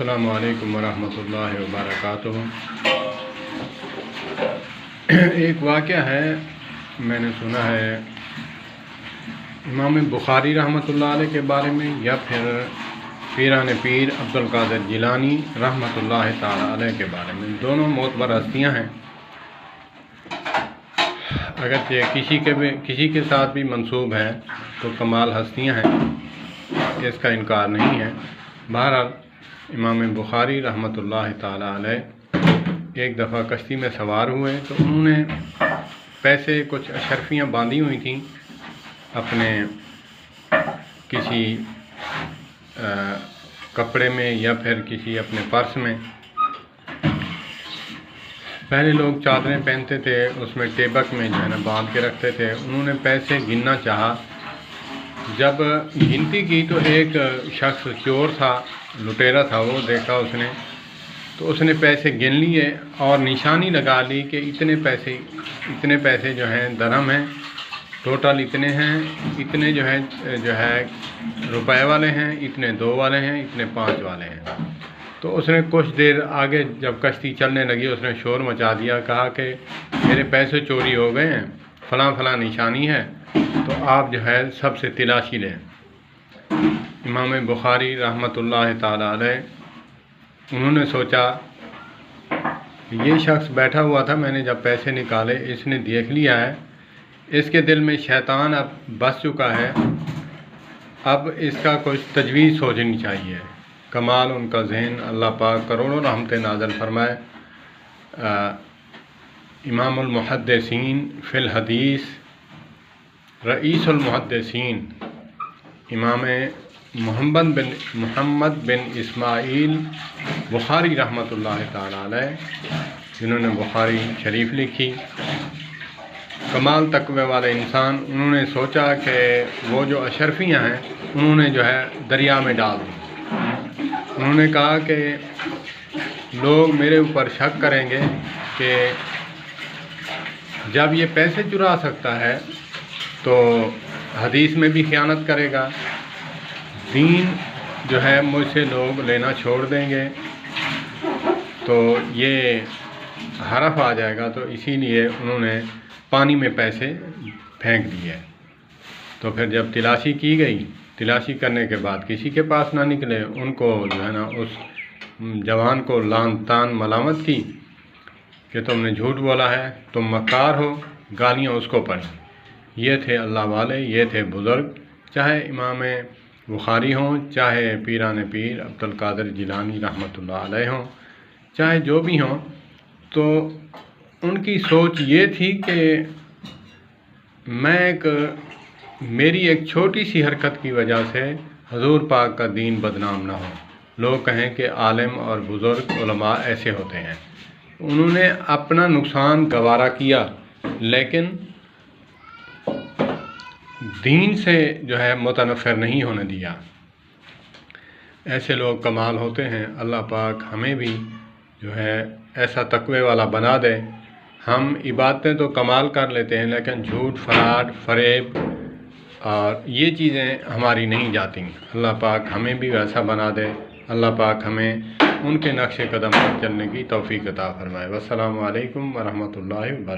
अस्सलामु अलैकुम वरहमतुल्लाहि वबरकातुहू। एक वाक़या है, मैंने सुना है इमाम बुखारी रहमतुल्लाह अलैह के बारे में या फिर पीरान पीर अब्दुल कादिर जिलानी रहमतुल्लाह ताला अलैह के बारे में। दोनों मोतबर हस्तियाँ हैं, अगरचे किसी के साथ भी मंसूब है तो कमाल हस्तियाँ हैं, इसका इनकार नहीं है। बहरहाल इमाम बुखारी रहमतुल्लाह ताला अलैह एक दफ़ा कश्ती में सवार हुए तो उन्होंने पैसे कुछ अशरफियाँ बांधी हुई थीं अपने किसी कपड़े में या फिर किसी अपने पर्स में। पहले लोग चादरें पहनते थे, उसमें टेबक में जो है ना बांध के रखते थे। उन्होंने पैसे गिनना चाहा, जब गिनती की तो एक शख्स चोर था, लुटेरा था, वो देखा उसने तो उसने पैसे गिन लिए और निशानी लगा ली कि इतने पैसे जो हैं दरहम हैं, टोटल इतने हैं, इतने जो है रुपए वाले हैं, इतने 2 वाले हैं, इतने 5 वाले हैं। तो उसने कुछ देर आगे जब कश्ती चलने लगी उसने शोर मचा दिया, कहा कि मेरे पैसे चोरी हो गए हैं, फ़लाँ निशानी है, तो आप जो है सबसे तलाशी लें। इमाम बुखारी रहमतुल्लाह ताला अलैह उन्होंने सोचा ये शख्स बैठा हुआ था, मैंने जब पैसे निकाले इसने देख लिया है, इसके दिल में शैतान अब बस चुका है, अब इसका कुछ तजवीज़ सोचनी चाहिए। कमाल उनका जहन, अल्लाह पाक करोड़ों रहमतें नाज़िल फरमाए। इमामुल मुहद्दिसीन फिल हदीस, रईसुल मुहद्दिसीन इमाम मोहम्मद बिन इस्माइल बुखारी रहमतुल्लाह ताला अलैह, जिन्होंने बुखारी शरीफ लिखी, कमाल तकवे वाले इंसान। उन्होंने सोचा कि वो जो अशरफियाँ हैं उन्होंने जो है दरिया में डाल दी। उन्होंने कहा कि लोग मेरे ऊपर शक करेंगे कि जब ये पैसे चुरा सकता है तो हदीस में भी ख़यानत करेगा, दीन जो है मुझसे लोग लेना छोड़ देंगे, तो ये हरफ आ जाएगा। तो इसीलिए उन्होंने पानी में पैसे फेंक दिए। तो फिर जब तलाशी की गई, तलाशी करने के बाद किसी के पास ना निकले, उनको जो है ना उस जवान को लान तान मलामत की कि तुमने झूठ बोला है, तुम मक्कार हो, गालियाँ उसको पड़ी। ये थे अल्लाह वाले, ये थे बुज़ुर्ग, चाहे इमाम बुखारी हों, चाहे पीरान पीर अब्दुल कादिर जिलानी रहमतुल्लाह अलैह हों, चाहे जो भी हों। तो उनकी सोच ये थी कि मेरी एक छोटी सी हरकत की वजह से हजूर पाक का दीन बदनाम ना हो, लोग कहें कि आलिम और बुज़ुर्ग उलमा ऐसे होते हैं। उन्होंने अपना नुकसान गवारा किया, लेकिन दीन से जो है मुतनफ़िर नहीं होने दिया। ऐसे लोग कमाल होते हैं। अल्लाह पाक हमें भी जो है ऐसा तकवे वाला बना दे। हम इबादतें तो कमाल कर लेते हैं, लेकिन झूठ, फराड, फरेब और ये चीज़ें हमारी नहीं जाती। अल्लाह पाक हमें भी वैसा बना दे। अल्लाह पाक हमें उनके नक्शे कदम पर चलने की तौफ़ीक़ अता फ़रमाए। वस्सलामु अलैकुम वरहमतुल्लाहि वबरकातुहू।